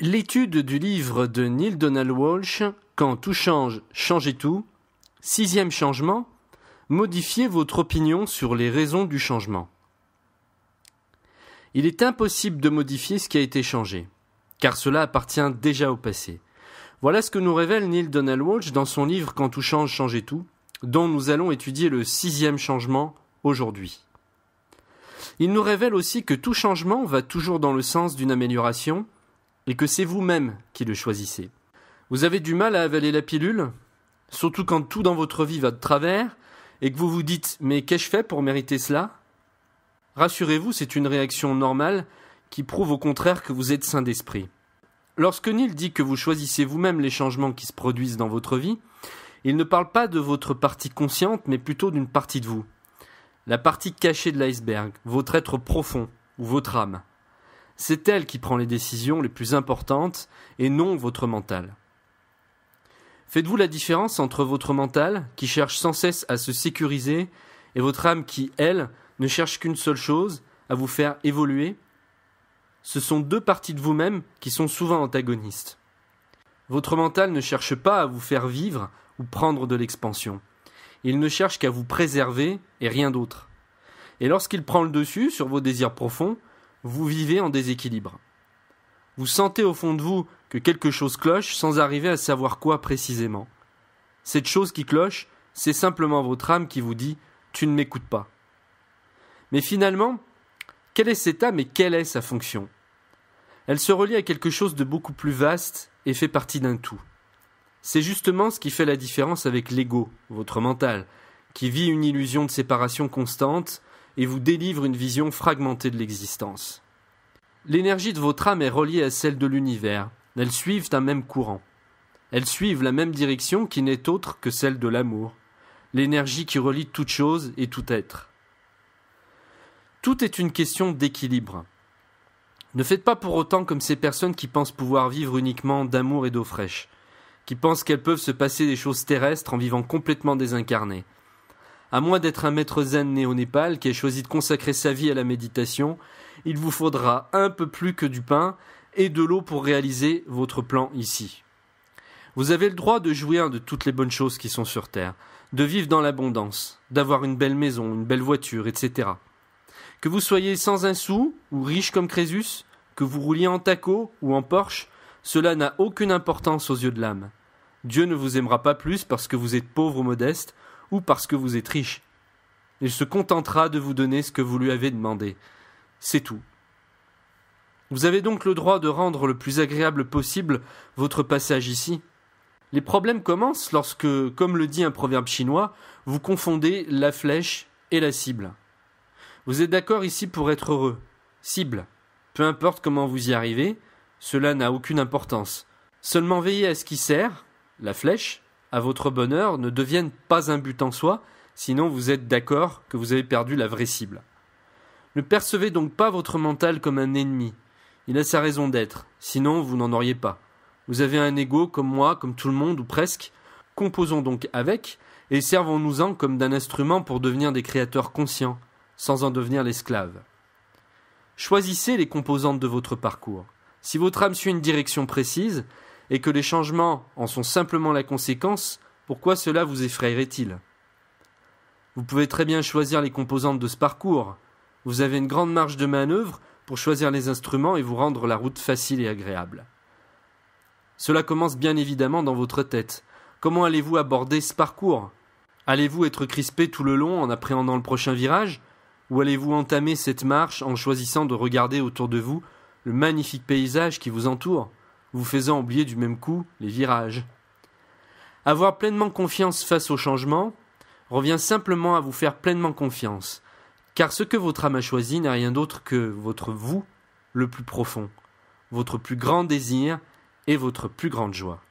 L'étude du livre de Neale Donald Walsch, Quand tout change, changez tout. 6e changement, modifiez votre opinion sur les raisons du changement. Il est impossible de modifier ce qui a été changé, car cela appartient déjà au passé. Voilà ce que nous révèle Neale Donald Walsch dans son livre Quand tout change, changez tout, dont nous allons étudier le 6e changement aujourd'hui. Il nous révèle aussi que tout changement va toujours dans le sens d'une amélioration et que c'est vous-même qui le choisissez. Vous avez du mal à avaler la pilule, surtout quand tout dans votre vie va de travers et que vous vous dites « mais qu'ai-je fait pour mériter cela ?» Rassurez-vous, c'est une réaction normale qui prouve au contraire que vous êtes sain d'esprit. Lorsque Neale dit que vous choisissez vous-même les changements qui se produisent dans votre vie, il ne parle pas de votre partie consciente, mais plutôt d'une partie de vous. La partie cachée de l'iceberg, votre être profond ou votre âme. C'est elle qui prend les décisions les plus importantes et non votre mental. Faites-vous la différence entre votre mental, qui cherche sans cesse à se sécuriser, et votre âme qui, elle, ne cherche qu'une seule chose, à vous faire évoluer? Ce sont deux parties de vous-même qui sont souvent antagonistes. Votre mental ne cherche pas à vous faire vivre ou prendre de l'expansion. Il ne cherche qu'à vous préserver et rien d'autre. Et lorsqu'il prend le dessus sur vos désirs profonds, vous vivez en déséquilibre. Vous sentez au fond de vous que quelque chose cloche sans arriver à savoir quoi précisément. Cette chose qui cloche, c'est simplement votre âme qui vous dit « tu ne m'écoutes pas ». Mais finalement, quelle est cette âme et quelle est sa fonction? Elle se relie à quelque chose de beaucoup plus vaste et fait partie d'un tout. C'est justement ce qui fait la différence avec l'ego, votre mental, qui vit une illusion de séparation constante et vous délivre une vision fragmentée de l'existence. L'énergie de votre âme est reliée à celle de l'univers. Elles suivent un même courant. Elles suivent la même direction qui n'est autre que celle de l'amour, l'énergie qui relie toute chose et tout être. Tout est une question d'équilibre. Ne faites pas pour autant comme ces personnes qui pensent pouvoir vivre uniquement d'amour et d'eau fraîche, qui pensent qu'elles peuvent se passer des choses terrestres en vivant complètement désincarnées. À moins d'être un maître zen né au Népal qui a choisi de consacrer sa vie à la méditation, il vous faudra un peu plus que du pain et de l'eau pour réaliser votre plan ici. Vous avez le droit de jouir de toutes les bonnes choses qui sont sur terre, de vivre dans l'abondance, d'avoir une belle maison, une belle voiture, etc. Que vous soyez sans un sou ou riche comme Crésus, que vous rouliez en taco ou en Porsche, cela n'a aucune importance aux yeux de l'âme. Dieu ne vous aimera pas plus parce que vous êtes pauvre ou modeste, ou parce que vous êtes riche. Il se contentera de vous donner ce que vous lui avez demandé. C'est tout. Vous avez donc le droit de rendre le plus agréable possible votre passage ici. Les problèmes commencent lorsque, comme le dit un proverbe chinois, vous confondez la flèche et la cible. Vous êtes d'accord ici pour être heureux. Cible. Peu importe comment vous y arrivez, cela n'a aucune importance. Seulement veillez à ce qui sert, la flèche, à votre bonheur ne devienne pas un but en soi, sinon vous êtes d'accord que vous avez perdu la vraie cible. Ne percevez donc pas votre mental comme un ennemi. Il a sa raison d'être, sinon vous n'en auriez pas. Vous avez un ego comme moi, comme tout le monde, ou presque. Composons donc avec, et servons-nous-en comme d'un instrument pour devenir des créateurs conscients, sans en devenir l'esclave. Choisissez les composantes de votre parcours. Si votre âme suit une direction précise, et que les changements en sont simplement la conséquence, pourquoi cela vous effrayerait-il? Vous pouvez très bien choisir les composantes de ce parcours. Vous avez une grande marge de manœuvre pour choisir les instruments et vous rendre la route facile et agréable. Cela commence bien évidemment dans votre tête. Comment allez-vous aborder ce parcours? Allez-vous être crispé tout le long en appréhendant le prochain virage? Ou allez-vous entamer cette marche en choisissant de regarder autour de vous le magnifique paysage qui vous entoure, vous faisant oublier du même coup les virages? Avoir pleinement confiance face au changement revient simplement à vous faire pleinement confiance, car ce que votre âme a choisi n'est rien d'autre que votre vous le plus profond, votre plus grand désir et votre plus grande joie.